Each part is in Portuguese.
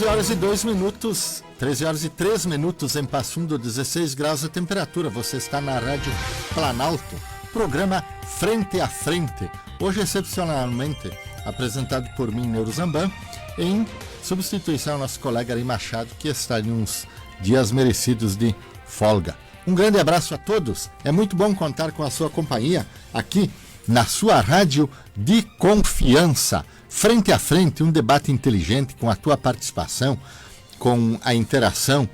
horas e 2 minutos, 13 horas e 3 minutos em Passo Fundo, 16 graus a temperatura. Você está na Rádio Planalto, programa Frente a Frente. Hoje, excepcionalmente, apresentado por mim, Neuro Zamban, em substituição ao nosso colega Ari Machado, que está em uns dias merecidos de folga. Um grande abraço a todos. É muito bom contar com a sua companhia aqui na sua rádio de confiança. Frente a frente, um debate inteligente com a tua participação, com a interação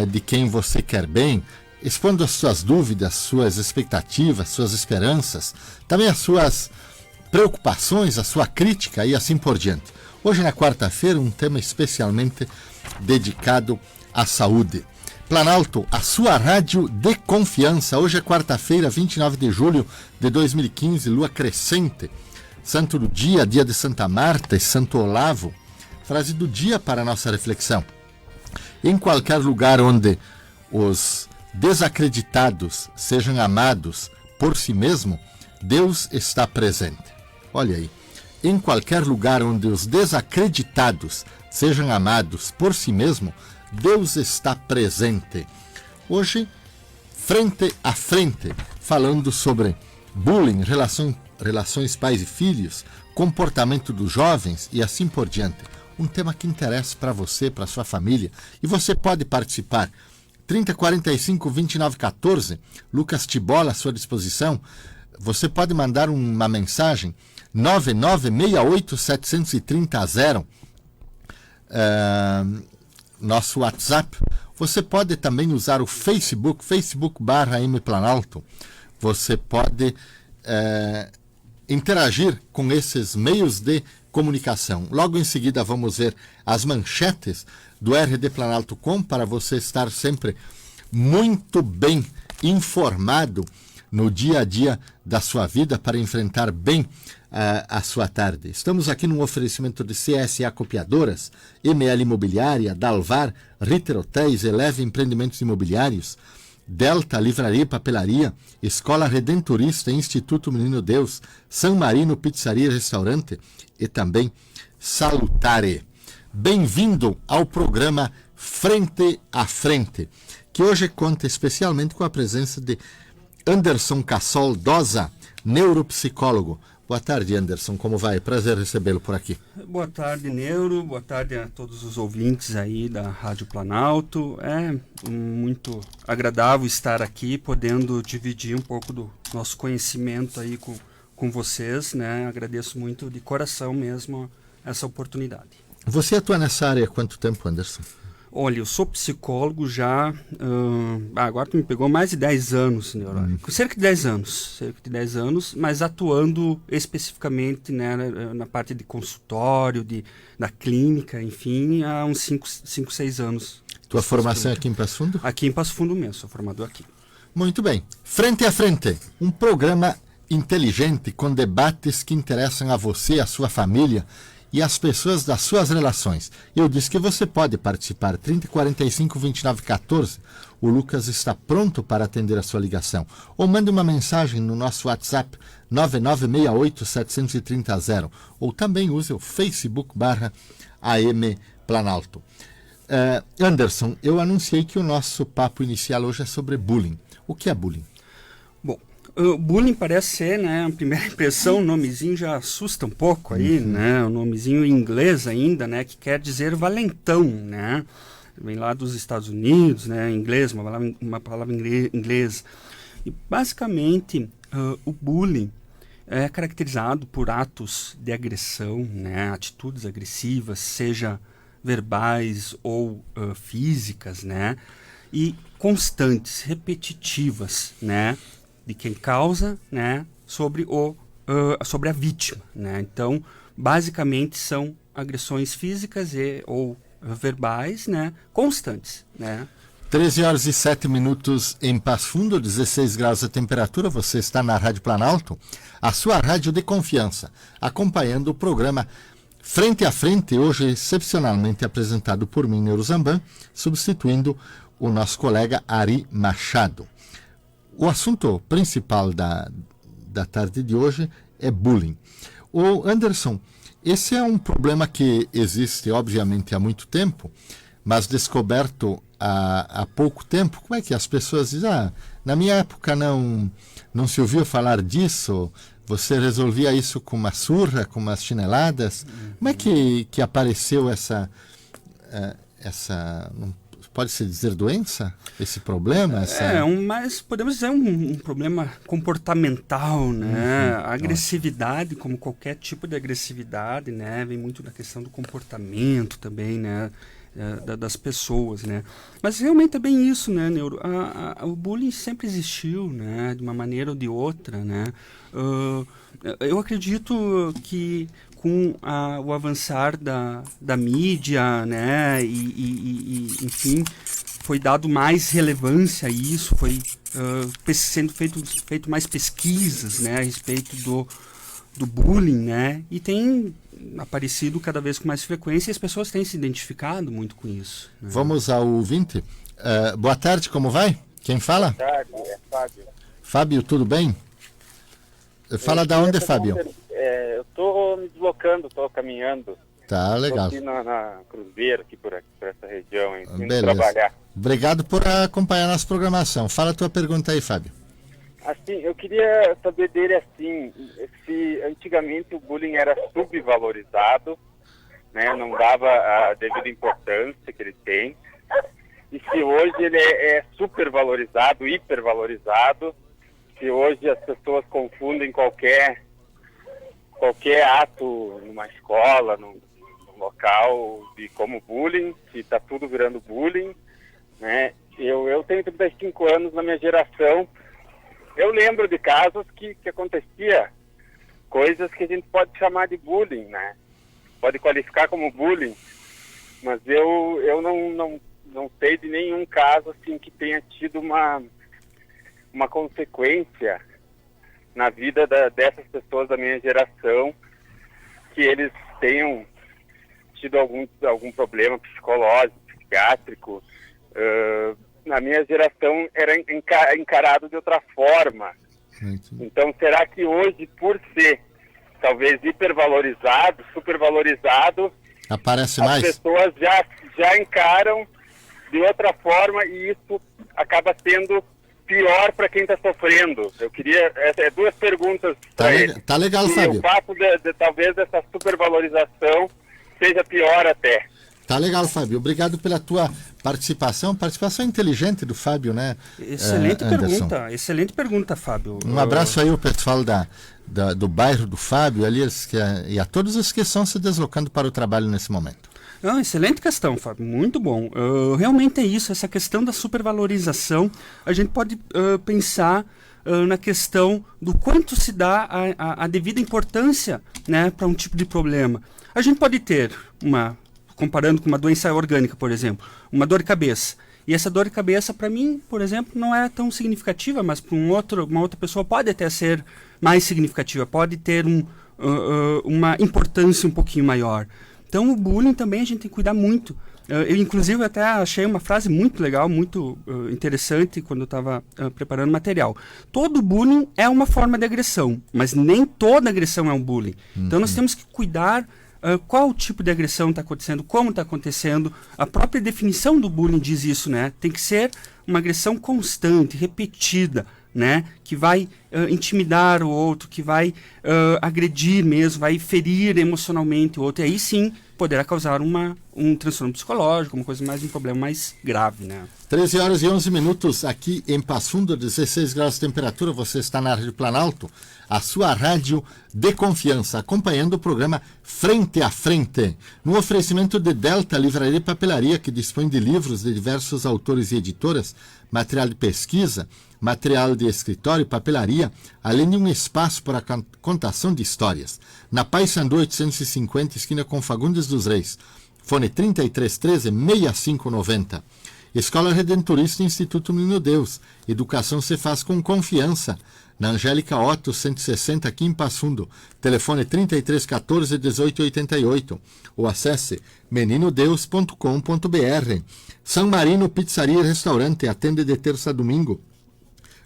de quem você quer bem, expondo as suas dúvidas, suas expectativas, suas esperanças, também as suas preocupações, a sua crítica e assim por diante. Hoje, na quarta-feira, um tema especialmente dedicado à saúde. Planalto, a sua rádio de confiança. Hoje é quarta-feira, 29 de julho de 2015, lua crescente. Santo do dia, dia de Santa Marta e Santo Olavo. Frase do dia para a nossa reflexão. Em qualquer lugar onde os desacreditados sejam amados por si mesmo, Deus está presente. Olha aí. Em qualquer lugar onde os desacreditados sejam amados por si mesmo, Deus está presente. Hoje, frente a frente, falando sobre bullying, relações pais e filhos, comportamento dos jovens e assim por diante. Um tema que interessa para você, para sua família. E você pode participar. 3045 2914, Lucas Tibola à sua disposição. Você pode mandar uma mensagem 9968 730 nosso WhatsApp. Você pode também usar o Facebook/MPlanalto. Você pode interagir com esses meios de comunicação. Logo em seguida vamos ver as manchetes do rdplanalto.com para você estar sempre muito bem informado no dia a dia da sua vida para enfrentar bem a sua tarde. Estamos aqui num oferecimento de CSA Copiadoras, ML Imobiliária, Dalvar, Ritter Hotéis, Eleve Empreendimentos Imobiliários, Delta Livraria e Papelaria, Escola Redentorista, Instituto Menino Deus, San Marino Pizzaria e Restaurante e também Salutare. Bem-vindo ao programa Frente a Frente, que hoje conta especialmente com a presença de Anderson Cassol Dosa, neuropsicólogo. Boa tarde, Anderson. Como vai? Prazer recebê-lo por aqui. Boa tarde, Neuro. Boa tarde a todos os ouvintes aí da Rádio Planalto. É muito agradável estar aqui, podendo dividir um pouco do nosso conhecimento aí com vocês, né? Agradeço muito de coração mesmo essa oportunidade. Você atua nessa área há quanto tempo, Anderson? Olha, eu sou psicólogo já, agora tu me pegou mais de 10 anos, Neuro. Cerca de 10 anos, mas atuando especificamente, né, na parte de consultório, da clínica, enfim, há uns 5, 6 anos. Tua formação é aqui em Passo Fundo? Aqui em Passo Fundo mesmo, sou formador aqui. Muito bem. Frente a Frente, um programa inteligente com debates que interessam a você, a sua família e as pessoas das suas relações. Eu disse que você pode participar. 3045 2914. O Lucas está pronto para atender a sua ligação. Ou mande uma mensagem no nosso WhatsApp 9968 730. Ou também use o Facebook/AM Planalto. Anderson, eu anunciei que o nosso papo inicial hoje é sobre bullying. O que é bullying? Bom, bullying parece ser, né, a primeira impressão, o nomezinho já assusta um pouco aí, né, o nomezinho em inglês ainda, né, que quer dizer valentão, né, vem lá dos Estados Unidos, né, em inglês, uma palavra inglesa. E basicamente o bullying é caracterizado por atos de agressão, né, atitudes agressivas, seja verbais ou físicas, né, e constantes, repetitivas, né, de quem causa, né, sobre a vítima, né? Então, basicamente são agressões físicas ou verbais, né, constantes, né? 13 horas e 7 minutos em Passo Fundo, 16 graus a temperatura. Você está na Rádio Planalto, a sua rádio de confiança, acompanhando o programa Frente a Frente, hoje excepcionalmente apresentado por mim, Neuro Zamban, substituindo o nosso colega Ari Machado. O assunto principal da tarde de hoje é bullying. O Anderson, esse é um problema que existe, obviamente, há muito tempo, mas descoberto há pouco tempo. Como é que as pessoas dizem, na minha época não se ouviu falar disso, você resolvia isso com uma surra, com umas chineladas. Como é que apareceu essa pode-se dizer doença? Esse problema? Mas podemos dizer um problema comportamental, né? A agressividade, como qualquer tipo de agressividade, né? Vem muito da questão do comportamento também, né? Das pessoas, né? Mas realmente é bem isso, né, Neuro? O bullying sempre existiu, né? De uma maneira ou de outra, né? Eu acredito que com o avançar da mídia, né, enfim, foi dado mais relevância a isso, foi sendo feito mais pesquisas, né, a respeito do bullying, né, e tem aparecido cada vez com mais frequência e as pessoas têm se identificado muito com isso. Né? Vamos ao ouvinte. Boa tarde, como vai? Quem fala? Boa tarde, é Fábio. Fábio, tudo bem? Fala da onde, Fábio? Eu estou me deslocando, estou caminhando. Tá, legal. Estou aqui na Cruzeiro, aqui por essa região, indo Beleza. trabalhar. Obrigado por acompanhar nossa programação. Fala a tua pergunta aí, Fábio. Assim, eu queria saber dele assim, se antigamente o bullying era subvalorizado, né, não dava a devida importância que ele tem, e se hoje ele é supervalorizado, hipervalorizado, se hoje as pessoas confundem qualquer ato numa escola, num local, como bullying, que está tudo virando bullying, né? Eu tenho 35 anos, na minha geração, eu lembro de casos que acontecia coisas que a gente pode chamar de bullying, né? Pode qualificar como bullying, mas eu não sei de nenhum caso assim que tenha tido uma consequência na vida dessas pessoas da minha geração, que eles tenham tido algum problema psicológico, psiquiátrico. Na minha geração era encarado de outra forma. Então, será que hoje, por ser talvez hipervalorizado, supervalorizado, aparece as mais? pessoas já encaram de outra forma e isso acaba sendo pior para quem está sofrendo? Eu queria... duas perguntas para ele. Tá legal, Fábio. O fato talvez dessa supervalorização seja pior até. Tá legal, Fábio. Obrigado pela tua participação. Participação inteligente do Fábio, né? Excelente pergunta, Fábio. Um abraço aí ao pessoal do bairro do Fábio, ali, e a todos os que estão se deslocando para o trabalho nesse momento. Não, excelente questão, Fábio, muito bom. Realmente é isso, essa questão da supervalorização, a gente pode pensar na questão do quanto se dá a devida importância, né, para um tipo de problema. A gente pode ter comparando com uma doença orgânica, por exemplo, uma dor de cabeça. E essa dor de cabeça, para mim, por exemplo, não é tão significativa, mas para uma outra pessoa pode até ser mais significativa, pode ter uma importância um pouquinho maior. Então, o bullying também a gente tem que cuidar muito. Eu, inclusive, até achei uma frase muito legal, muito interessante, quando eu estava preparando material. Todo bullying é uma forma de agressão, mas nem toda agressão é um bullying. Então, nós temos que cuidar qual tipo de agressão está acontecendo, como está acontecendo. A própria definição do bullying diz isso, né? Tem que ser uma agressão constante, repetida, né? Que vai intimidar o outro, que vai agredir mesmo, vai ferir emocionalmente o outro. E aí sim poderá causar um transtorno psicológico, um problema mais grave, né? 13 horas e 11 minutos aqui em Passo Fundo, 16 graus de temperatura. Você está na Rádio Planalto, a sua rádio de confiança, acompanhando o programa Frente a Frente, no oferecimento de Delta Livraria e Papelaria, que dispõe de livros de diversos autores e editoras, material de pesquisa, material de escritório e papelaria, além de um espaço para a contação de histórias. Na Paissandu 850, esquina com Fagundes dos Reis. Fone 3313-6590. Escola Redentorista Instituto Menino Deus. Educação se faz com confiança. Na Angélica Otto 160, aqui em Passo Fundo. Telefone 3314-1888. Ou acesse meninodeus.com.br. São Marino Pizzaria e Restaurante. Atende de terça a domingo,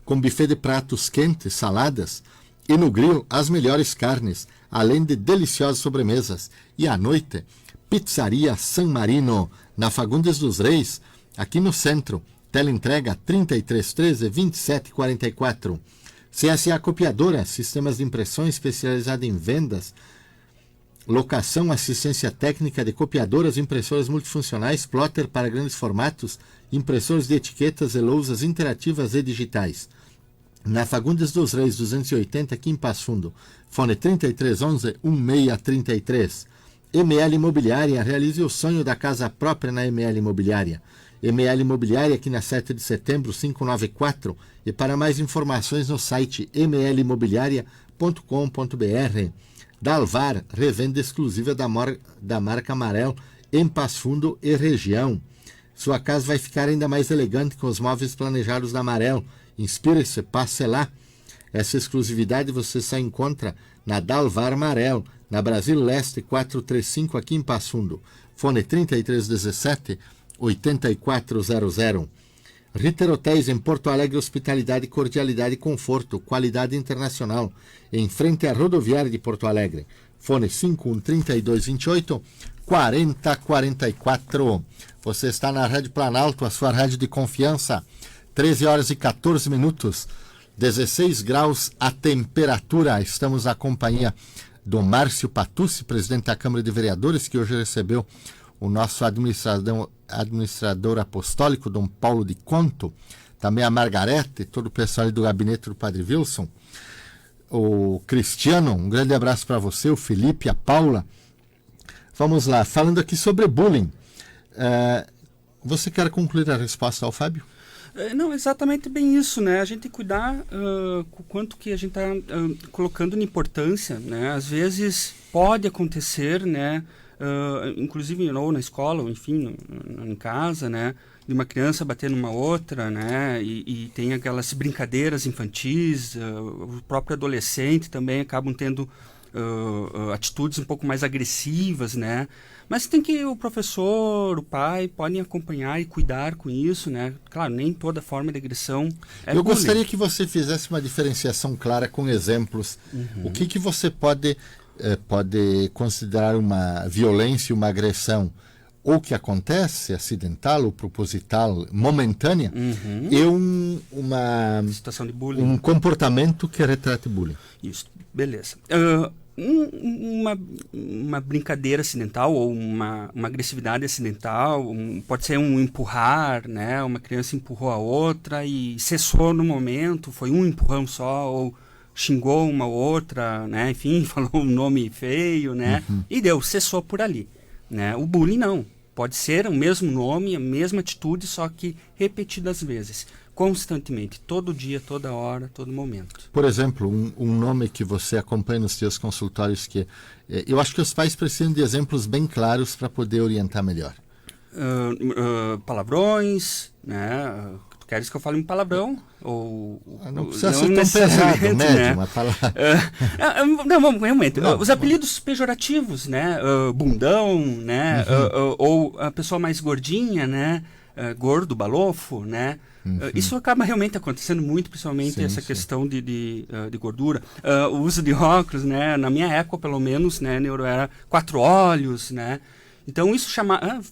com buffet de pratos quentes, saladas, E no grill, as melhores carnes, além de deliciosas sobremesas. E à noite, Pizzaria San Marino, na Fagundes dos Reis, aqui no centro. Teleentrega 3313-2744. CSA Copiadora, sistemas de impressão especializada em vendas, locação, assistência técnica de copiadoras, impressoras multifuncionais, plotter para grandes formatos, impressores de etiquetas e lousas interativas e digitais. Na Fagundes dos Reis 280, aqui em Passo Fundo. Fone 3311-1633. ML Imobiliária, realize o sonho da casa própria na ML Imobiliária. ML Imobiliária, aqui na 7 de setembro, 594. E para mais informações no site mlimobiliaria.com.br. Dalvar, revenda exclusiva da marca Amarel em Passo Fundo e região. Sua casa vai ficar ainda mais elegante com os móveis planejados da Amarel. Inspire-se, passe lá. Essa exclusividade você só encontra na Dalvar Amarel, na Brasil Leste 435, aqui em Passo Fundo. Fone 3317-8400. Ritter Hotéis em Porto Alegre, hospitalidade, cordialidade e conforto, qualidade internacional, em frente à rodoviária de Porto Alegre. Fone 513228-4044. Você está na Rádio Planalto, a sua rádio de confiança. 13 horas e 14 minutos, 16 graus a temperatura. Estamos na companhia do Márcio Patucci, presidente da Câmara de Vereadores, que hoje recebeu o nosso administrador apostólico, Dom Paulo de Conto, também a Margarete, todo o pessoal do gabinete do Padre Wilson, o Cristiano, um grande abraço para você, o Felipe, a Paula. Vamos lá, falando aqui sobre bullying. Você quer concluir a resposta ao Fábio? Não, exatamente bem isso, né? A gente tem que cuidar com o quanto que a gente está colocando na importância, né? Às vezes pode acontecer, né? Inclusive ou na escola, ou enfim, em casa, né? De uma criança bater numa outra, né? E tem aquelas brincadeiras infantis, o próprio adolescente também acabam tendo atitudes um pouco mais agressivas, né? Mas tem que o professor, o pai, podem acompanhar e cuidar com isso, né? Claro, nem toda forma de agressão é Eu bullying. gostaria que você fizesse uma diferenciação clara com exemplos. O que você pode considerar uma violência, uma agressão, ou que acontece, acidental ou proposital, momentânea, e uma situação de bullying. Um comportamento que retrate bullying. Isso, beleza. Uma brincadeira acidental ou uma agressividade acidental, pode ser um empurrar, né? Uma criança empurrou a outra e cessou no momento, foi um empurrão só, ou xingou uma outra, né? Enfim, falou um nome feio, né? E cessou por ali, né? O bullying não. Pode ser o mesmo nome, a mesma atitude, só que repetidas vezes, constantemente, todo dia, toda hora, todo momento. Por exemplo, um nome que você acompanha nos seus consultórios, que eu acho que os pais precisam de exemplos bem claros para poder orientar melhor. Palavrões, né? Tu queres que eu fale um palavrão? Ou, não precisa ser tão pesado, médio, né? Uma palavra. Não, vamos, realmente. Os apelidos pejorativos, né? Bundão, né? Ou a pessoa mais gordinha, né? Gordo, balofo, né? Isso acaba realmente acontecendo muito, principalmente essa questão de gordura. O uso de óculos, né? Na minha época, pelo menos, né? Neuro era 4 olhos, né? Então isso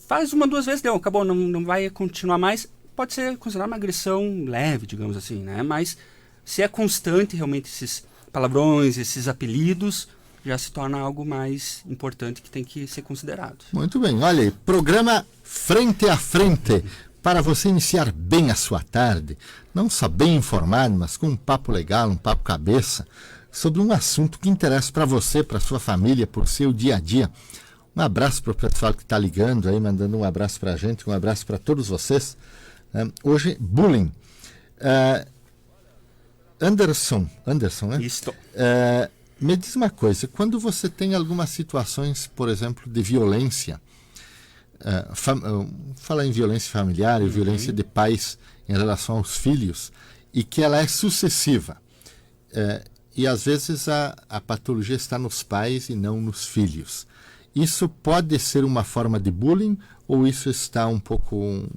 faz 1, 2 vezes, acabou, não vai continuar mais. Pode ser considerado uma agressão leve, digamos assim, né? Mas se é constante realmente esses palavrões, esses apelidos, já se torna algo mais importante que tem que ser considerado. Muito bem, olha aí, programa Frente a Frente, para você iniciar bem a sua tarde, não só bem informado, mas com um papo legal, um papo cabeça, sobre um assunto que interessa para você, para sua família, para o seu dia a dia. Um abraço para o pessoal que está ligando aí, mandando um abraço para a gente, um abraço para todos vocês. Hoje, bullying. Anderson, né? Isto. Me diz uma coisa, quando você tem algumas situações, por exemplo, de violência, fala em violência familiar, violência de pais em relação aos filhos, e que ela é sucessiva, e às vezes a patologia está nos pais e não nos filhos. Isso pode ser uma forma de bullying ou isso está um pouco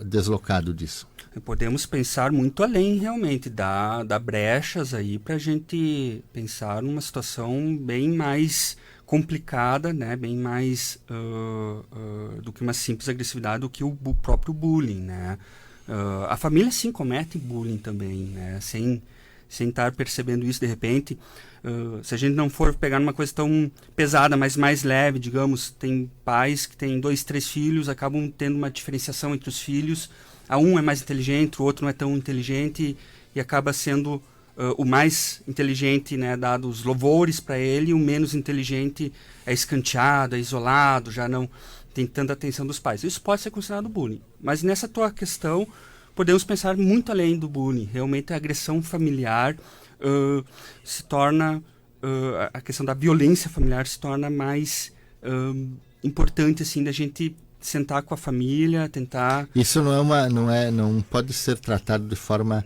deslocado disso? podemos pensar muito além, realmente, dar brechas aí para a gente pensar numa situação bem mais complicada, né? Bem mais do que uma simples agressividade, do que o próprio bullying, né? A família, sim, comete bullying também, né? Sem estar percebendo isso de repente. Se a gente não for pegar numa coisa tão pesada, mas mais leve, digamos, tem pais que têm 2, 3 filhos, acabam tendo uma diferenciação entre os filhos. Um é mais inteligente, o outro não é tão inteligente, e acaba sendo o mais inteligente, né, dado os louvores para ele, e o menos inteligente é escanteado, é isolado, já não tem tanta atenção dos pais. Isso pode ser considerado bullying. Mas nessa tua questão, podemos pensar muito além do bullying. Realmente a agressão familiar se torna, a questão da violência familiar se torna mais importante, assim, da gente sentar com a família, tentar... Isso não pode ser tratado de forma,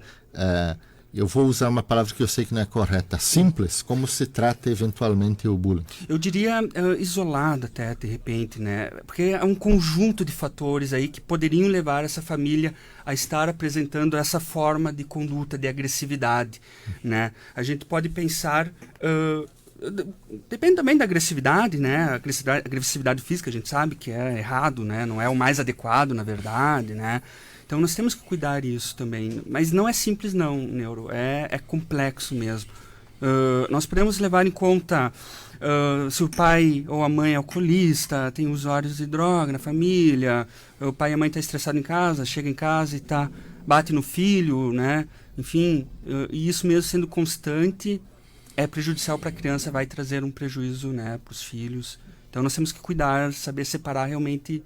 eu vou usar uma palavra que eu sei que não é correta, simples, como se trata eventualmente o bullying. Eu diria isolado até, de repente, né? Porque é um conjunto de fatores aí que poderiam levar essa família a estar apresentando essa forma de conduta, de agressividade, né? A gente pode pensar... depende também da agressividade, né? A agressividade física, a gente sabe que é errado, né? Não é o mais adequado, na verdade, né? Então nós temos que cuidar disso também. Mas não é simples não, Neuro. É complexo mesmo. Nós podemos levar em conta se o pai ou a mãe é alcoolista, tem usuários de droga na família, o pai e a mãe estão estressados em casa, chega em casa e bate no filho, né? Enfim, e isso mesmo sendo constante é prejudicial para a criança, vai trazer um prejuízo, né, para os filhos. Então nós temos que cuidar, saber separar realmente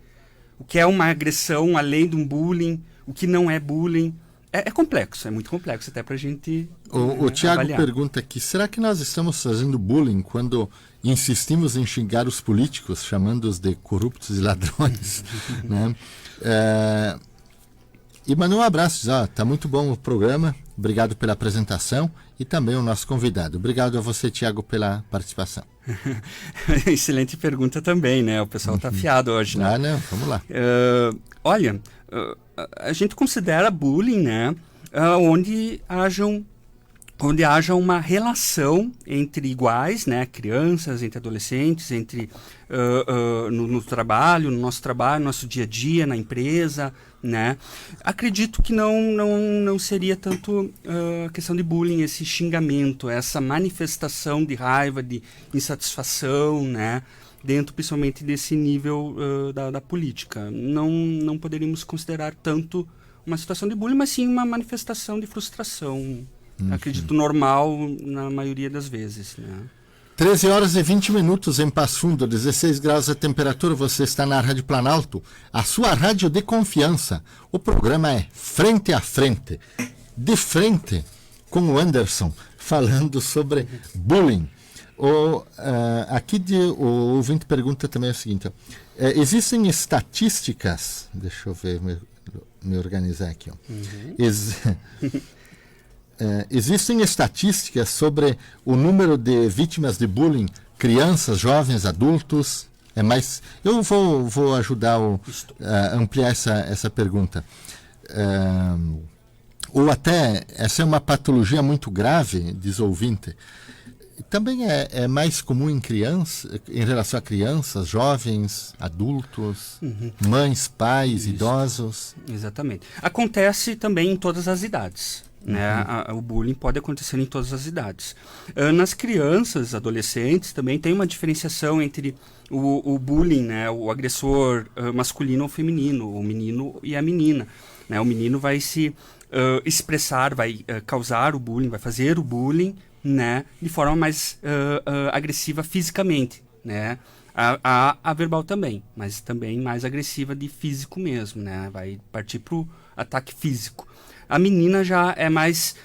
o que é uma agressão além de um bullying, o que não é bullying. É complexo, é muito complexo até para a gente O Tiago avaliar. pergunta aqui, será que nós estamos fazendo bullying quando insistimos em xingar os políticos, chamando-os de corruptos e ladrões? Né? E mandou um abraço, está muito bom o programa, obrigado pela apresentação e também o nosso convidado. Obrigado a você, Tiago, pela participação. Excelente pergunta também, né? O pessoal está afiado hoje, né? Não, vamos lá. Olha, a gente considera bullying, né? Onde haja uma relação entre iguais, né? Crianças, entre adolescentes, entre no trabalho, no nosso dia a dia, na empresa, né? Acredito que não seria tanto questão de bullying, esse xingamento, essa manifestação de raiva, de insatisfação, né? Dentro principalmente desse nível da política. Não poderíamos considerar tanto uma situação de bullying, mas sim uma manifestação de frustração. Acredito normal na maioria das vezes, né? 13 horas e 20 minutos em Passo Fundo, 16 graus a temperatura, você está na Rádio Planalto, a sua rádio de confiança. O programa é Frente a Frente, de frente com o Anderson, falando sobre bullying. O ouvinte pergunta também o seguinte, existem estatísticas, deixa eu ver, me organizar aqui. Existem estatísticas sobre o número de vítimas de bullying, crianças, jovens, adultos? Eu vou ajudar a ampliar essa pergunta. Ou até, essa é uma patologia muito grave, diz o ouvinte. Também é mais comum em relação a crianças, jovens, adultos, mães, pais, idosos? Exatamente. Acontece também em todas as idades. Né? O bullying pode acontecer em todas as idades. Nas crianças, adolescentes, também tem uma diferenciação entre o bullying, né? O agressor masculino ou feminino, o menino e a menina. Né? O menino vai se expressar, vai causar o bullying, vai fazer o bullying, né? De forma mais agressiva fisicamente. Né? A verbal também, mas também mais agressiva de físico mesmo. Né? Vai partir para o ataque físico. A menina já é mais,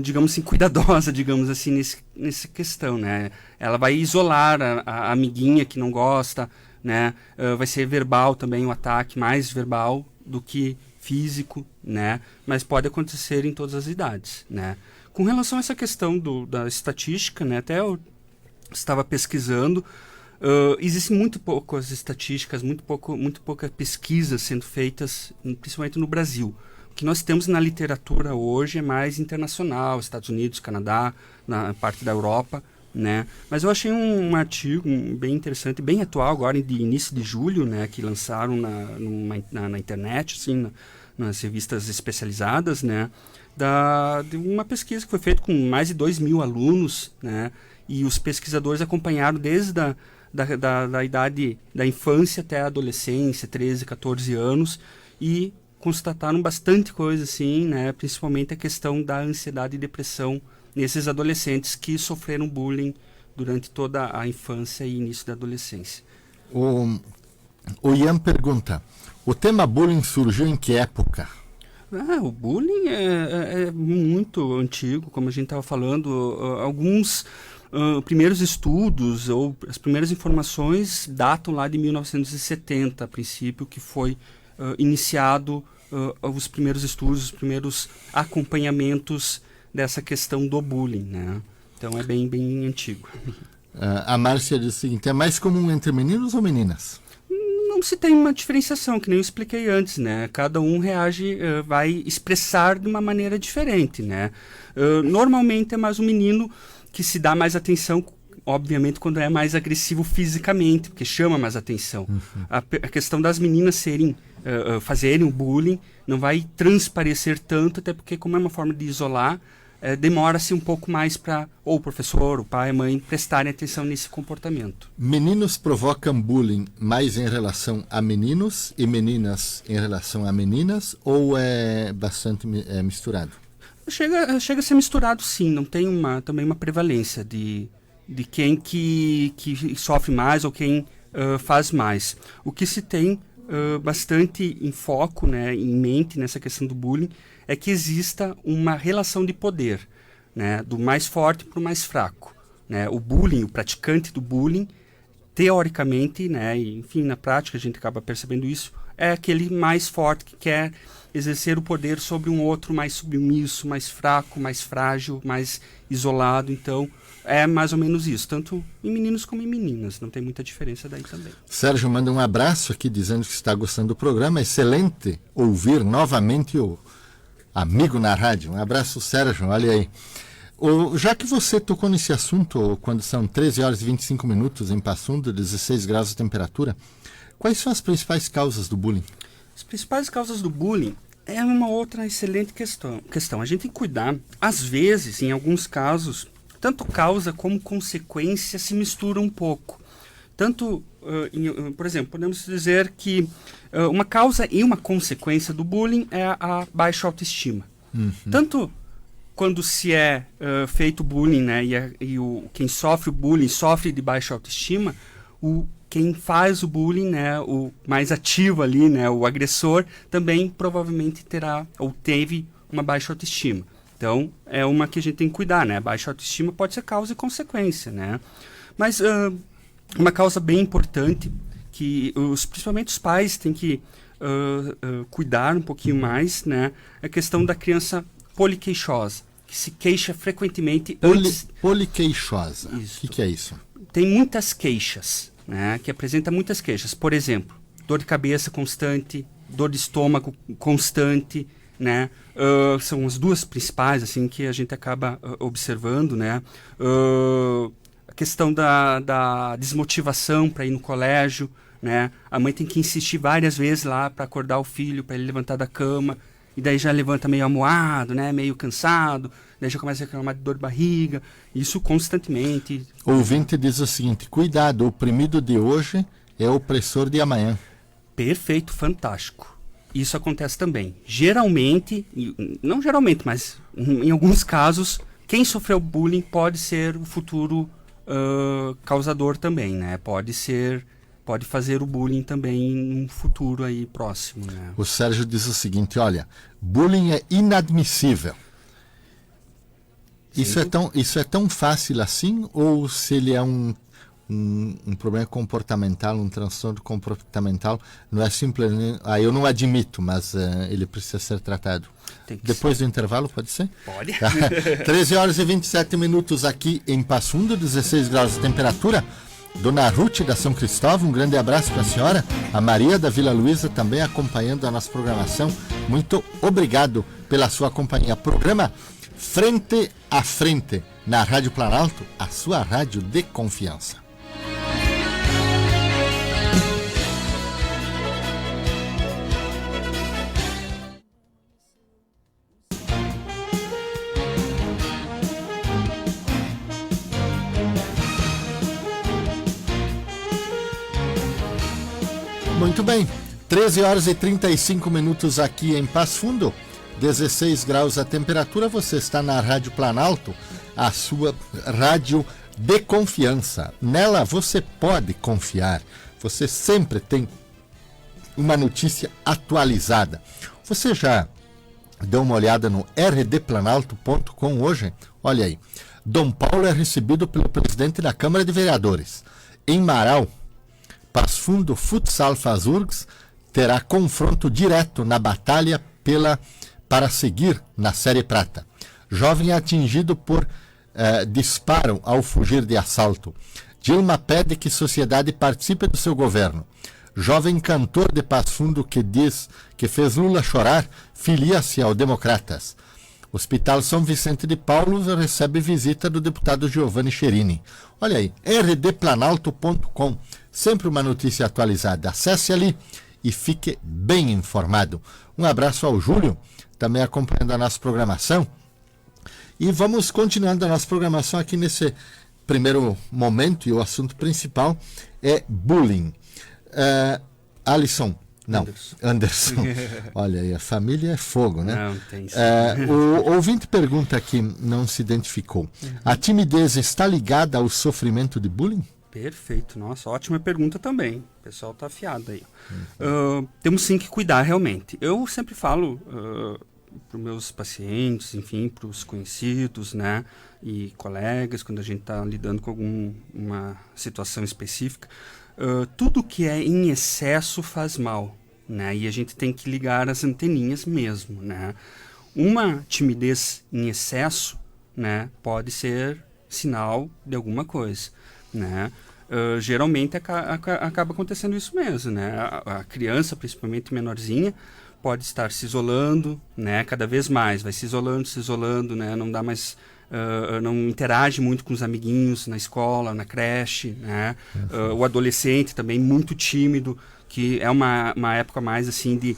digamos assim, cuidadosa, digamos assim, nessa questão, né? Ela vai isolar a amiguinha que não gosta, né? Vai ser verbal também, o ataque mais verbal do que físico, né? Mas pode acontecer em todas as idades, né? Com relação a essa questão da estatística, né? Até eu estava pesquisando, existem muito poucas estatísticas, muito pouca pesquisa sendo feitas, principalmente no Brasil. que nós temos na literatura hoje é mais internacional, Estados Unidos, Canadá, na parte da Europa, né? Mas eu achei um artigo bem interessante, bem atual agora, de início de julho, né? Que lançaram na internet, assim, nas revistas especializadas, né? De uma pesquisa que foi feita com mais de 2.000 alunos, né? E os pesquisadores acompanharam desde da idade da infância até a adolescência, 13, 14 anos, e constataram bastante coisa, assim, né? Principalmente a questão da ansiedade e depressão nesses adolescentes que sofreram bullying durante toda a infância e início da adolescência. O Ian pergunta, o tema bullying surgiu em que época? O bullying é muito antigo, como a gente estava falando. Alguns primeiros estudos ou as primeiras informações datam lá de 1970, a princípio, que foi iniciado os primeiros estudos, os primeiros acompanhamentos dessa questão do bullying, né? Então é bem, bem antigo. A Márcia diz o seguinte, é mais comum entre meninos ou meninas? Não se tem uma diferenciação, que nem eu expliquei antes, né? Cada um reage, vai expressar de uma maneira diferente, né? Normalmente é mais o menino que se dá mais atenção, obviamente, quando é mais agressivo fisicamente, porque chama mais atenção. Uhum. A questão das meninas fazerem o bullying não vai transparecer tanto, até porque, como é uma forma de isolar, demora-se um pouco mais para ou o professor, o pai, a mãe prestarem atenção nesse comportamento. Meninos provocam bullying mais em relação a meninos e meninas em relação a meninas, ou é bastante misturado? Chega a ser misturado, sim. Não tem também uma prevalência de quem que sofre mais ou quem faz mais. O que se tem bastante em foco, né, em mente nessa questão do bullying é que exista uma relação de poder, né, do mais forte para o mais fraco, né? O bullying, o praticante do bullying, teoricamente, né, e, enfim, na prática a gente acaba percebendo isso, é aquele mais forte que quer exercer o poder sobre um outro mais submisso, mais fraco, mais frágil, mais isolado. Então, é mais ou menos isso, tanto em meninos como em meninas, não tem muita diferença daí também. Sérgio manda um abraço aqui dizendo que está gostando do programa, excelente ouvir novamente o amigo na rádio. Um abraço, Sérgio, olha aí. Já que você tocou nesse assunto, quando são 13 horas e 25 minutos em Passo Fundo, 16 graus de temperatura, quais são as principais causas do bullying? As principais causas do bullying é uma outra excelente questão. A gente tem que cuidar, às vezes, em alguns casos, tanto causa como consequência se misturam um pouco. Tanto, por exemplo, podemos dizer que uma causa e uma consequência do bullying é a baixa autoestima. Uhum. Tanto quando se é feito bullying, né, quem sofre o bullying sofre de baixa autoestima, quem faz o bullying, né, o mais ativo ali, né, o agressor, também provavelmente terá ou teve uma baixa autoestima. Então, é uma que a gente tem que cuidar, né? A baixa autoestima pode ser causa e consequência, né? Mas uma causa bem importante que principalmente os pais têm que cuidar um pouquinho mais, né? É a questão da criança poliqueixosa, que se queixa frequentemente Poliqueixosa. O que é isso? Tem muitas queixas, né? Que apresenta muitas queixas. Por exemplo, dor de cabeça constante, dor de estômago constante, né? São as duas principais, assim, que a gente acaba observando, né? A questão da desmotivação para ir no colégio, né? A mãe tem que insistir várias vezes lá para acordar o filho, para ele levantar da cama, e daí já levanta meio amuado, né? Meio cansado, daí já começa a reclamar de dor de barriga, isso constantemente. O ouvinte diz o seguinte, cuidado, o oprimido de hoje é o opressor de amanhã. Perfeito, fantástico. Isso acontece também. Geralmente, não geralmente, mas em alguns casos, quem sofreu bullying pode ser o futuro causador também, né? Pode fazer o bullying também no futuro aí próximo, né? O Sérgio diz o seguinte, olha, bullying é inadmissível. Isso é tão fácil assim, ou se ele é um problema comportamental, um transtorno comportamental, não é simplesmente, eu não admito, mas ele precisa ser tratado. Depois do intervalo, pode ser? Pode. 13 horas e 27 minutos aqui em Passo Fundo, 16 graus de temperatura. Dona Ruth da São Cristóvão, um grande abraço para a senhora. A Maria da Vila Luísa também acompanhando a nossa programação. Muito obrigado pela sua companhia. Programa Frente a Frente, na Rádio Planalto, a sua rádio de confiança. Muito bem, 13 horas e 35 minutos aqui em Passo Fundo, 16 graus a temperatura. Você está na Rádio Planalto, a sua rádio de confiança. Nela você pode confiar, você sempre tem uma notícia atualizada. Você já deu uma olhada no rdplanalto.com hoje? Olha aí, Dom Paulo é recebido pelo presidente da Câmara de Vereadores. Em Marau, Passo Fundo Futsal Fazurgs terá confronto direto na batalha para seguir na Série Prata. Jovem atingido por disparo ao fugir de assalto. Dilma pede que sociedade participe do seu governo. Jovem cantor de Passo Fundo que diz que fez Lula chorar, filia-se ao Democratas. Hospital São Vicente de Paulo recebe visita do deputado Giovanni Cherini. Olha aí, rdplanalto.com, sempre uma notícia atualizada. Acesse ali e fique bem informado. Um abraço ao Júlio, também acompanhando a nossa programação. E vamos continuando a nossa programação aqui nesse primeiro momento, e o assunto principal é bullying. Alisson, não, Anderson. Olha aí, a família é fogo, né? Não, tem sim. O ouvinte pergunta aqui, não se identificou. A timidez está ligada ao sofrimento de bullying? Perfeito, nossa, ótima pergunta também. O pessoal tá afiado aí. Temos sim que cuidar realmente. Eu sempre falo para os meus pacientes, enfim, para os conhecidos, né, e colegas, quando a gente está lidando com uma situação específica, tudo que é em excesso faz mal, né, e a gente tem que ligar as anteninhas mesmo, né. Uma timidez em excesso, né, pode ser sinal de alguma coisa, né. Geralmente acaba acontecendo isso mesmo, né, a criança, principalmente menorzinha, pode estar se isolando, né, cada vez mais, vai se isolando, né, não dá mais, não interage muito com os amiguinhos na escola, na creche, né, o adolescente também muito tímido, que é uma época mais assim de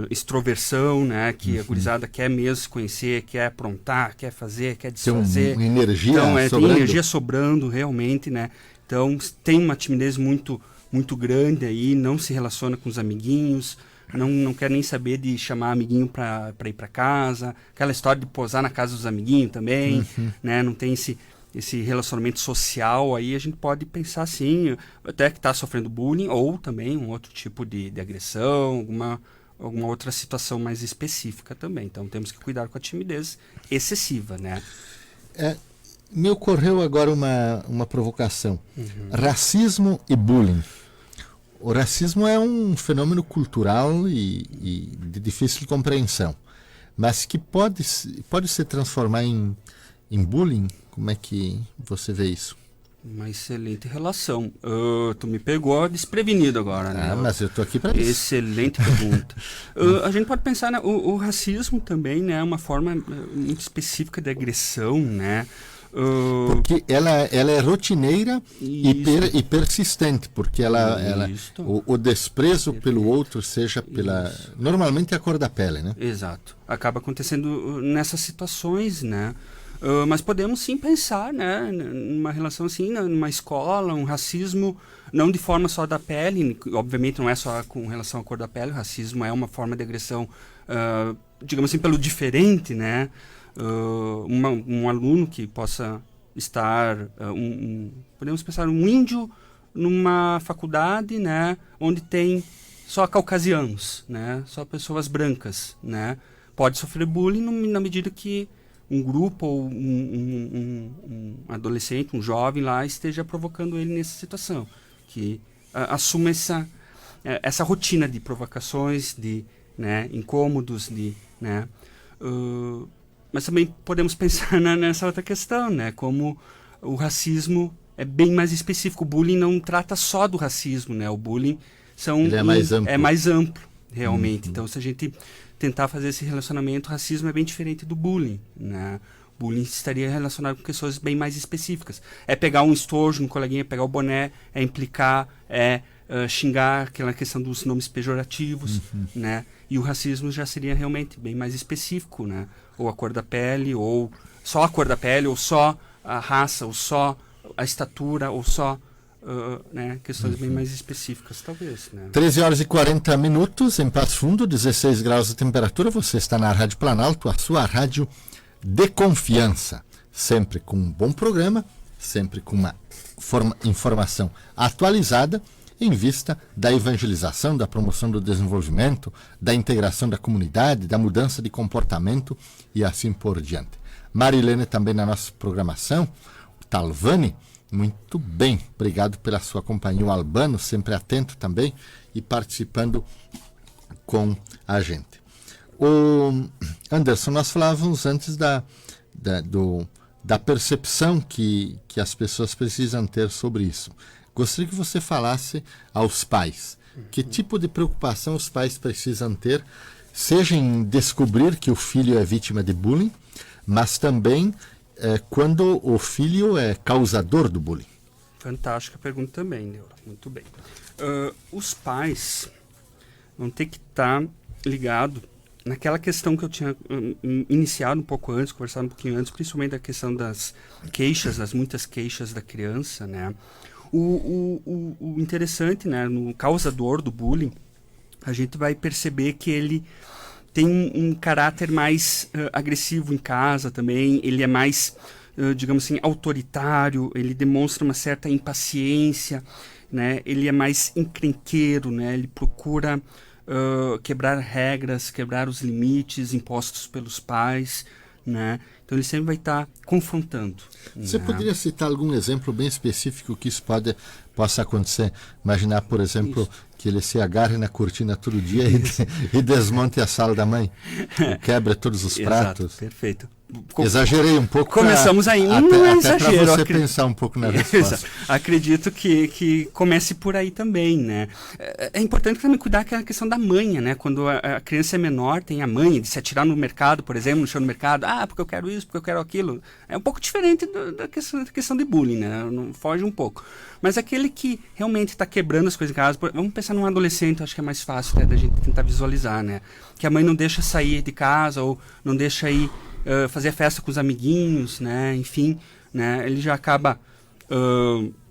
extroversão, né, que a gurizada quer mesmo se conhecer, quer aprontar, quer fazer, quer desfazer. Tem energia então, sobrando. tem energia sobrando realmente, né, então tem uma timidez muito grande aí, não se relaciona com os amiguinhos, não quer nem saber de chamar amiguinho para ir para casa, aquela história de posar na casa dos amiguinhos também, né? Não tem esse relacionamento social, aí a gente pode pensar assim, até que está sofrendo bullying, ou também um outro tipo de agressão, alguma outra situação mais específica também. Então temos que cuidar com a timidez excessiva, né? Me ocorreu agora uma provocação. Racismo e bullying. O racismo é um fenômeno cultural e de difícil compreensão, mas que pode se transformar em bullying. Como é que você vê isso? Uma excelente relação. Tu me pegou desprevenido agora, né? Mas eu estou aqui para isso. Excelente pergunta. A gente pode pensar, né, o racismo também, né, é uma forma muito específica de agressão, né? Porque ela é rotineira e persistente, porque o desprezo pelo outro, seja normalmente a cor da pele, né? Exato. Acaba acontecendo nessas situações, né? Mas podemos sim pensar, né, numa relação assim, numa escola, um racismo, não de forma só da pele, obviamente não é só com relação à cor da pele, o racismo é uma forma de agressão, digamos assim, pelo diferente, né? Um aluno que possa estar, podemos pensar um índio numa faculdade, né, onde tem só caucasianos, né, só pessoas brancas, né, pode sofrer bullying na medida que um grupo ou um adolescente, um jovem lá esteja provocando ele nessa situação, que assuma essa rotina de provocações, de, né, incômodos, né, mas também podemos pensar nessa outra questão, né, como o racismo é bem mais específico. O bullying não trata só do racismo, né? O bullying Ele é mais amplo, realmente. Então, se a gente tentar fazer esse relacionamento, o racismo é bem diferente do bullying, né? O bullying estaria relacionado com questões bem mais específicas. É pegar um estojo no coleguinha, pegar o boné, é implicar, xingar, aquela questão dos nomes pejorativos, né? E o racismo já seria realmente bem mais específico, né? Ou a cor da pele, ou só a cor da pele, ou só a raça, ou só a estatura, ou só né? Questões bem mais específicas, talvez, né? 13 horas e 40 minutos em Passo Fundo, 16 graus de temperatura. Você está na Rádio Planalto, a sua rádio de confiança. Sempre com um bom programa, sempre com uma informação atualizada em vista da evangelização, da promoção do desenvolvimento, da integração da comunidade, da mudança de comportamento e assim por diante. Marilene também na nossa programação, o Talvani, muito bem, obrigado pela sua companhia, o Albano, sempre atento também e participando com a gente. O Anderson, nós falávamos antes da percepção que as pessoas precisam ter sobre isso. Gostaria que você falasse aos pais. Que tipo de preocupação os pais precisam ter, seja em descobrir que o filho é vítima de bullying, mas também quando o filho é causador do bullying? Fantástica pergunta também, Neura. Muito bem. Os pais vão ter que estar ligados naquela questão que eu tinha iniciado um pouco antes, conversado um pouquinho antes, principalmente da questão das queixas, das muitas queixas da criança, né? O interessante, né, no causador do bullying, a gente vai perceber que ele tem um caráter mais agressivo em casa também, ele é mais, digamos assim, autoritário, ele demonstra uma certa impaciência, né, ele é mais encrenqueiro, né, ele procura quebrar regras, quebrar os limites impostos pelos pais, né? Então ele sempre vai estar confrontando. Você né? poderia citar algum exemplo bem específico que isso possa acontecer? Imaginar, por exemplo, que ele se agarre na cortina todo dia e desmonte a sala da mãe, quebra todos os pratos. Exato, perfeito. Exagerei um pouco. Começamos aí, até, não é até exagero. Para você pensar um pouco na resposta. Acredito que comece por aí também, né? É importante também cuidar daquela questão da manha, né? Quando a criança é menor, tem a manha de se atirar no mercado, por exemplo, no chão do mercado. Porque eu quero isso, porque eu quero aquilo. É um pouco diferente da questão de bullying, né? Não foge um pouco. Mas aquele que realmente está quebrando as coisas em casa, vamos pensar num adolescente, acho que é mais fácil, né, da gente tentar visualizar, né? Que a mãe não deixa sair de casa ou não deixa ir fazer festa com os amiguinhos, né? Enfim, né? Ele já acaba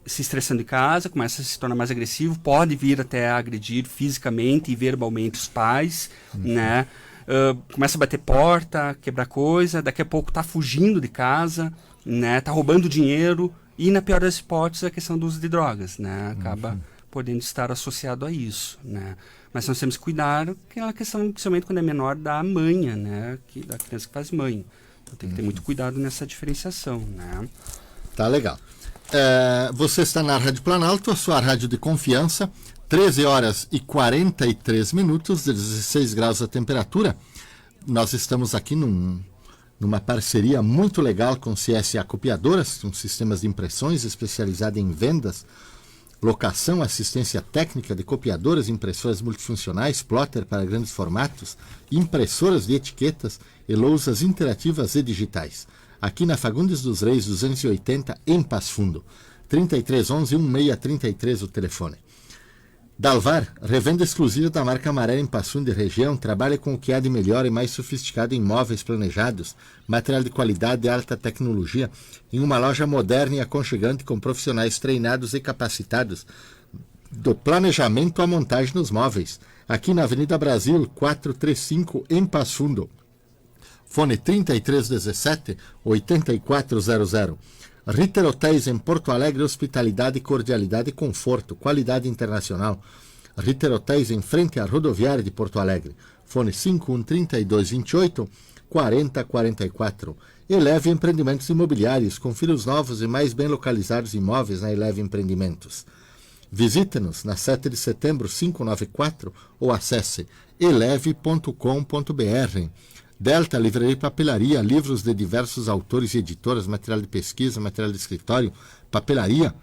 se estressando em casa, começa a se tornar mais agressivo, pode vir até a agredir fisicamente e verbalmente os pais, né? Começa a bater porta, quebrar coisa, daqui a pouco tá fugindo de casa, né? Tá roubando dinheiro e, na pior das hipóteses, a questão do uso de drogas, né? Acaba podendo estar associado a isso, né? Mas nós temos que cuidar, que é uma questão, principalmente quando é menor, da manha, né? Da criança que faz manha. Então tem que ter muito cuidado nessa diferenciação, né? Tá legal. Você está na Rádio Planalto, a sua rádio de confiança, 13 horas e 43 minutos, 16 graus a temperatura. Nós estamos aqui numa parceria muito legal com CSA Copiadoras, com sistemas de impressões especializados em vendas, locação, assistência técnica de copiadoras, impressoras multifuncionais, plotter para grandes formatos, impressoras de etiquetas e lousas interativas e digitais. Aqui na Fagundes dos Reis 280, em Passo Fundo. 3311-1633 o telefone. Dalvar, revenda exclusiva da marca Amarela em Passo Fundo e região, trabalha com o que há de melhor e mais sofisticado em móveis planejados, material de qualidade e alta tecnologia, em uma loja moderna e aconchegante com profissionais treinados e capacitados do planejamento à montagem nos móveis. Aqui na Avenida Brasil, 435, em Passo Fundo. Fone 3317-8400. Ritter Hotéis em Porto Alegre, hospitalidade, cordialidade e conforto, qualidade internacional. Ritter Hotéis em frente à rodoviária de Porto Alegre. Fone 513228-4044. Eleve Empreendimentos Imobiliários. Confira os novos e mais bem localizados imóveis na Eleve Empreendimentos. Visite-nos na 7 de setembro 594 ou acesse eleve.com.br. Delta, livraria e papelaria, livros de diversos autores e editoras, material de pesquisa, material de escritório, papelaria,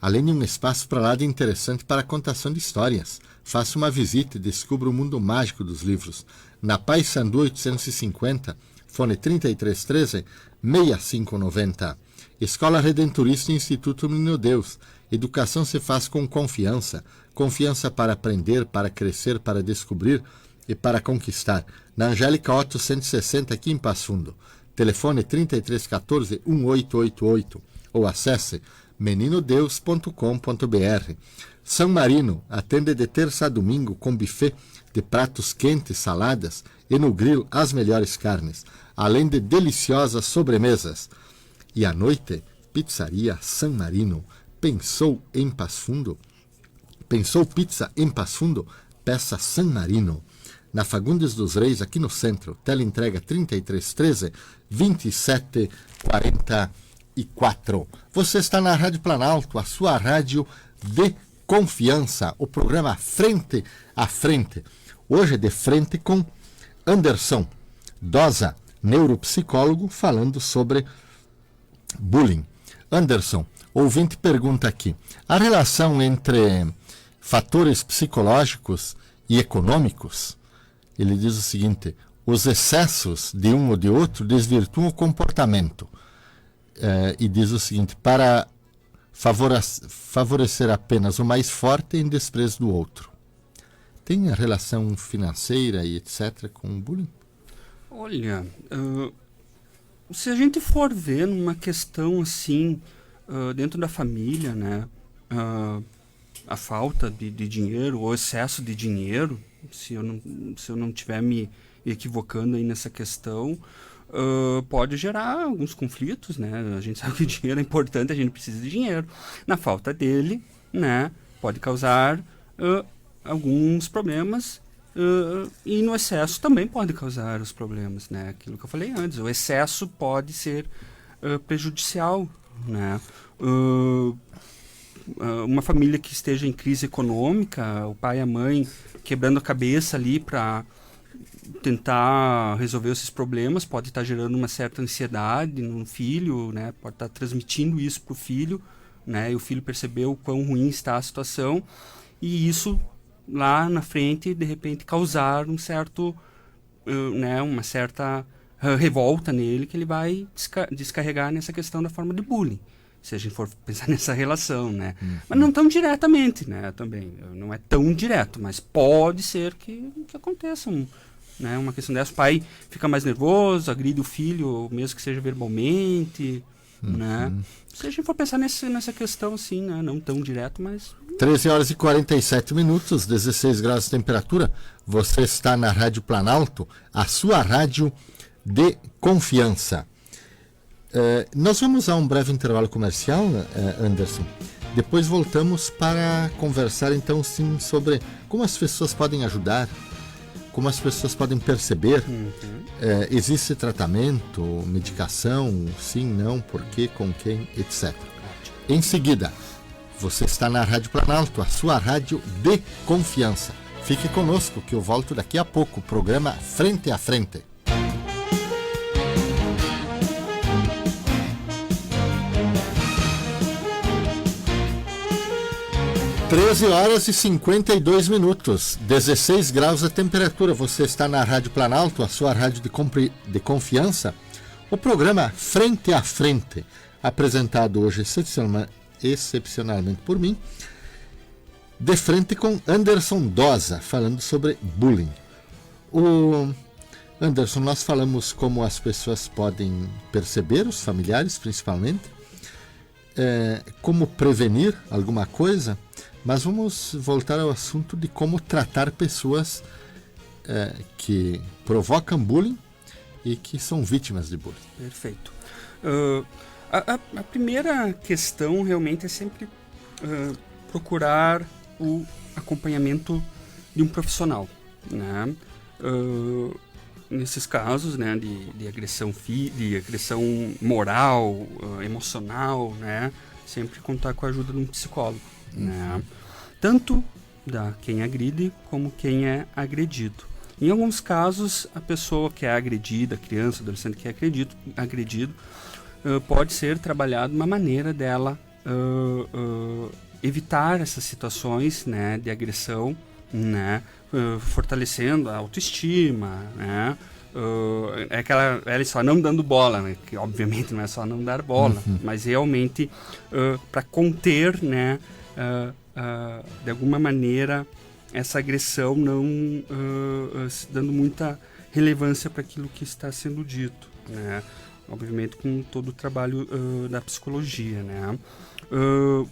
além de um espaço para lá de interessante para a contação de histórias. Faça uma visita e descubra o mundo mágico dos livros. Na Paissandu 850, fone 3313-6590. Escola Redentorista e Instituto Menino Deus. Educação se faz com confiança. Confiança para aprender, para crescer, para descobrir e para conquistar. Na Angélica Otto 160, aqui em Passo Fundo. Telefone 3314-1888 ou acesse meninodeus.com.br. São Marino atende de terça a domingo com buffet de pratos quentes, saladas e no grill as melhores carnes, além de deliciosas sobremesas. E à noite, Pizzaria San Marino. Pensou em Passo Fundo? Pensou pizza em Passo Fundo? Peça San Marino. Na Fagundes dos Reis, aqui no centro. Teleentrega 3313-2744. Você está na Rádio Planalto, a sua rádio de confiança. O programa Frente a Frente. Hoje de frente com Anderson Dosa, neuropsicólogo, falando sobre bullying. Anderson, ouvinte pergunta aqui: a relação entre fatores psicológicos e econômicos? Ele diz o seguinte: os excessos de um ou de outro desvirtuam o comportamento. E diz o seguinte: para favorecer apenas o mais forte em desprezo do outro. Tem a relação financeira e etc. com o bullying? Olha, se a gente for ver numa questão assim, dentro da família, né, a falta de dinheiro, ou excesso de dinheiro, se eu não estiver me equivocando aí nessa questão, pode gerar alguns conflitos, né? A gente sabe que o dinheiro é importante, a gente precisa de dinheiro. Na falta dele, né, pode causar alguns problemas, e no excesso também pode causar os problemas, né? Aquilo que eu falei antes, o excesso pode ser prejudicial, né? Uma família que esteja em crise econômica, o pai e a mãe quebrando a cabeça ali para tentar resolver esses problemas, pode estar gerando uma certa ansiedade no filho, né? Pode estar transmitindo isso para o filho, né? E o filho percebeu o quão ruim está a situação, e isso lá na frente, de repente, causar um certo, né, uma certa revolta nele, que ele vai descarregar nessa questão da forma de bullying, se a gente for pensar nessa relação, né? Mas não tão diretamente, né? Também não é tão direto, mas pode ser que aconteça né, uma questão dessa. O pai fica mais nervoso, agride o filho, mesmo que seja verbalmente, né? Se a gente for pensar nessa questão assim, né? Não tão direto, mas... 13 horas e 47 minutos, 16 graus de temperatura. Você está na Rádio Planalto, a sua rádio de confiança. Nós vamos a um breve intervalo comercial, Anderson. Depois voltamos para conversar então sim sobre como as pessoas podem ajudar, como as pessoas podem perceber. Existe tratamento, medicação, sim, não, por quê, com quem, etc. Em seguida, você está na Rádio Planalto, a sua rádio de confiança. Fique conosco que eu volto daqui a pouco, o programa Frente a Frente. Treze horas e 52 minutos, 16 graus a temperatura. Você está na Rádio Planalto, a sua rádio de confiança. O programa Frente a Frente, apresentado hoje excepcionalmente por mim, de frente com Anderson Dosa, falando sobre bullying. Anderson, nós falamos como as pessoas podem perceber, os familiares principalmente, como prevenir alguma coisa, mas vamos voltar ao assunto de como tratar pessoas que provocam bullying e que são vítimas de bullying. Perfeito. A primeira questão realmente é sempre procurar o acompanhamento de um profissional, né? Nesses casos, né, de agressão de agressão moral, emocional, né? Sempre contar com a ajuda de um psicólogo, né? Tanto da quem agride como quem é agredido. Em alguns casos, a pessoa que é agredida, a criança, adolescente que é agredido, pode ser trabalhado uma maneira dela evitar essas situações, né, de agressão, né, fortalecendo a autoestima, né, é aquela velha só não dando bola, né, que obviamente não é só não dar bola, mas realmente para conter, né, de alguma maneira essa agressão, não dando muita relevância para aquilo que está sendo dito, né, obviamente com todo o trabalho da psicologia, né.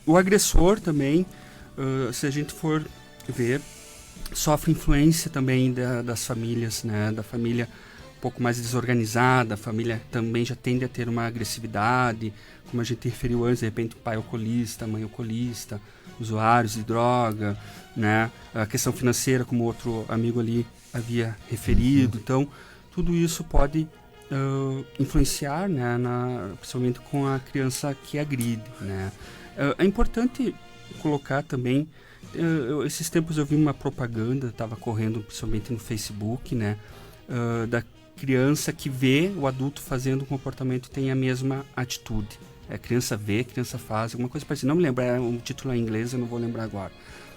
O agressor também, se a gente for ver, sofre influência também das famílias, né, da família um pouco mais desorganizada, a família também já tende a ter uma agressividade, como a gente referiu antes, de repente o pai alcoolista, a mãe alcoolista, usuários de droga, né, a questão financeira, como outro amigo ali havia referido. Então, tudo isso pode influenciar, né, principalmente com a criança que agride, né. É importante colocar também, esses tempos eu vi uma propaganda, estava correndo principalmente no Facebook, né, da criança que vê o adulto fazendo um comportamento e tem a mesma atitude. A criança vê, a criança faz, alguma coisa parecida. Não me lembro, o título é em inglês, eu não vou lembrar agora.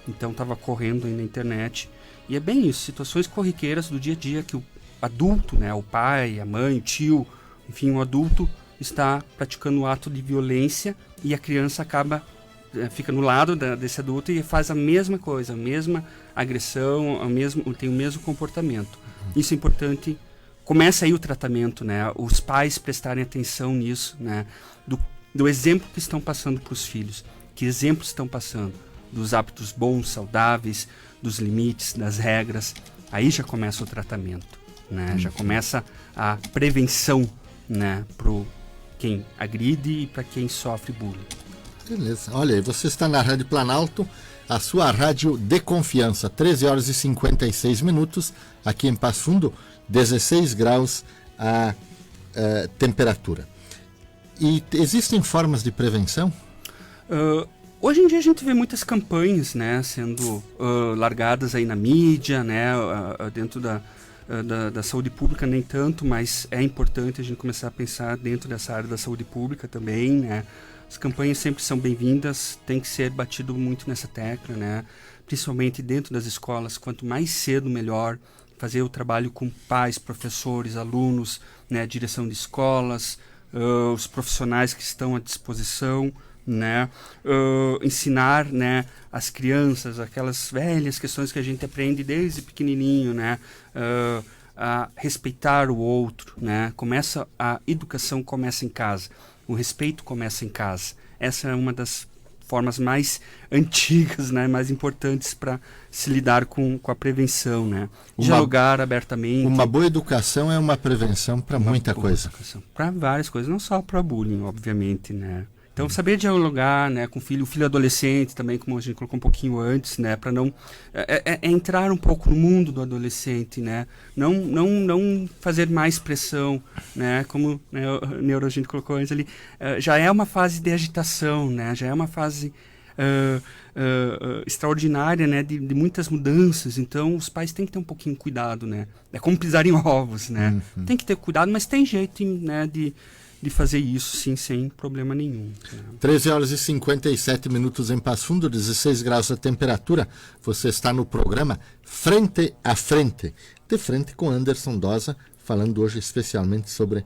Então estava correndo aí na internet. E é bem isso, situações corriqueiras do dia a dia que o adulto, né, o pai, a mãe, o tio, enfim, o adulto está praticando um ato de violência e a criança fica no lado desse adulto e faz a mesma coisa, a mesma agressão, tem o mesmo comportamento. Isso é importante. Começa aí o tratamento, né? Os pais prestarem atenção nisso, né? Do exemplo que estão passando para os filhos. Que exemplos estão passando? Dos hábitos bons, saudáveis, dos limites, das regras. Aí já começa o tratamento, né? Já começa a prevenção, né? Para quem agride e para quem sofre bullying. Beleza. Olha aí, você está na Rádio Planalto, a sua rádio de confiança, 13 horas e 56 minutos, aqui em Passo Fundo, 16 graus a temperatura. E existem formas de prevenção? Hoje em dia a gente vê muitas campanhas, né, sendo largadas aí na mídia, né, dentro da saúde pública nem tanto, mas é importante a gente começar a pensar dentro dessa área da saúde pública também, né. As campanhas sempre são bem-vindas, tem que ser batido muito nessa tecla, né, principalmente dentro das escolas, quanto mais cedo melhor, fazer o trabalho com pais, professores, alunos, né, direção de escolas, os profissionais que estão à disposição, né, ensinar, né, as crianças aquelas velhas questões que a gente aprende desde pequenininho, né, a respeitar o outro, né, a educação começa em casa, o respeito começa em casa. Essa é uma das formas mais antigas, né, mais importantes para se lidar com a prevenção, né, dialogar abertamente. Uma boa educação é uma prevenção para muita coisa. Para várias coisas, não só para bullying, obviamente, né. Então, saber dialogar, né, com o filho adolescente também, como a gente colocou um pouquinho antes, né, para não entrar um pouco no mundo do adolescente, né, não fazer mais pressão, né, como, né, o Neuro a gente colocou antes ali, já é uma fase de agitação, né, já é uma fase extraordinária, né, de muitas mudanças. Então, os pais têm que ter um pouquinho de cuidado, né, é como pisar em ovos, né, tem que ter cuidado, mas tem jeito, né, de fazer isso, sim, sem problema nenhum. 13 horas e 57 minutos em Passo Fundo, 16 graus a temperatura. Você está no programa Frente a Frente, de frente com Anderson Dosa, falando hoje especialmente sobre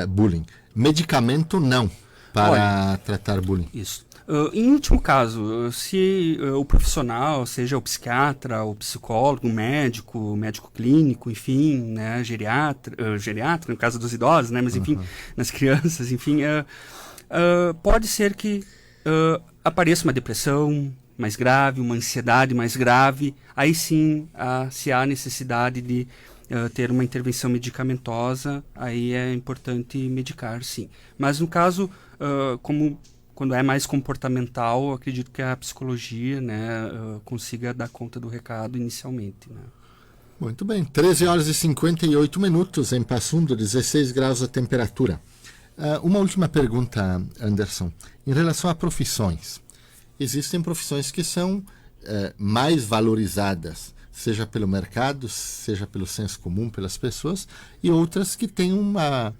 bullying. Medicamento não para tratar bullying. Isso. Em último caso, se o profissional, seja o psiquiatra, o psicólogo, o médico clínico, enfim, né, geriatra, no caso dos idosos, né, mas enfim, nas crianças, enfim, pode ser que apareça uma depressão mais grave, uma ansiedade mais grave, aí sim, se há necessidade de ter uma intervenção medicamentosa, aí é importante medicar, sim. Mas no caso, quando é mais comportamental, acredito que a psicologia, né, consiga dar conta do recado inicialmente, né. Muito bem, 13 horas e 58 minutos em Passo Fundo, 16 graus a temperatura. Uma última pergunta, Anderson. Em relação a profissões, existem profissões que são mais valorizadas, seja pelo mercado, seja pelo senso comum, pelas pessoas, e outras que têm uma,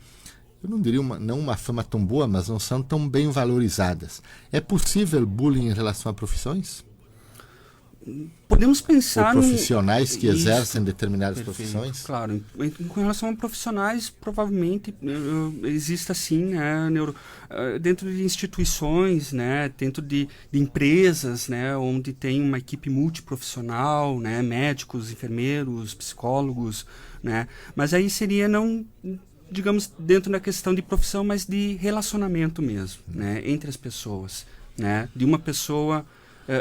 eu não diria não uma fama tão boa, mas não são tão bem valorizadas. É possível bullying em relação a profissões? Podemos pensar ou profissionais que Isso, exercem determinadas perfeito, profissões? Claro, com relação a profissionais, provavelmente existe assim, né, dentro de instituições, né, dentro de empresas, né, onde tem uma equipe multiprofissional, né, médicos, enfermeiros, psicólogos, né, mas aí seria não, digamos, dentro da questão de profissão, mas de relacionamento mesmo, né, entre as pessoas, né, de uma pessoa.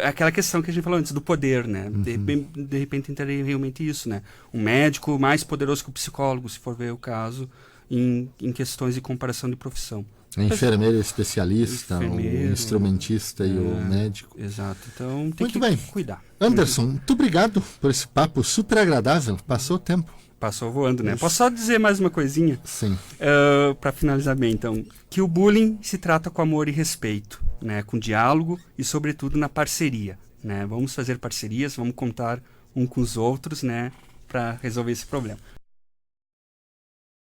Aquela questão que a gente falou antes, do poder, né? De repente entraria realmente isso, né? Um médico mais poderoso que o psicólogo, se for ver o caso, em questões de comparação de profissão. A enfermeira especialista, o instrumentista e o médico. Exato, então tem Muito que bem. cuidar. Anderson, muito obrigado por esse papo super agradável. Passou o tempo. Passou voando, né? Posso só dizer mais uma coisinha? Sim. Para finalizar bem, então, que o bullying se trata com amor e respeito, né? Com diálogo e, sobretudo, na parceria, né? Vamos fazer parcerias, vamos contar um com os outros, né? Para resolver esse problema.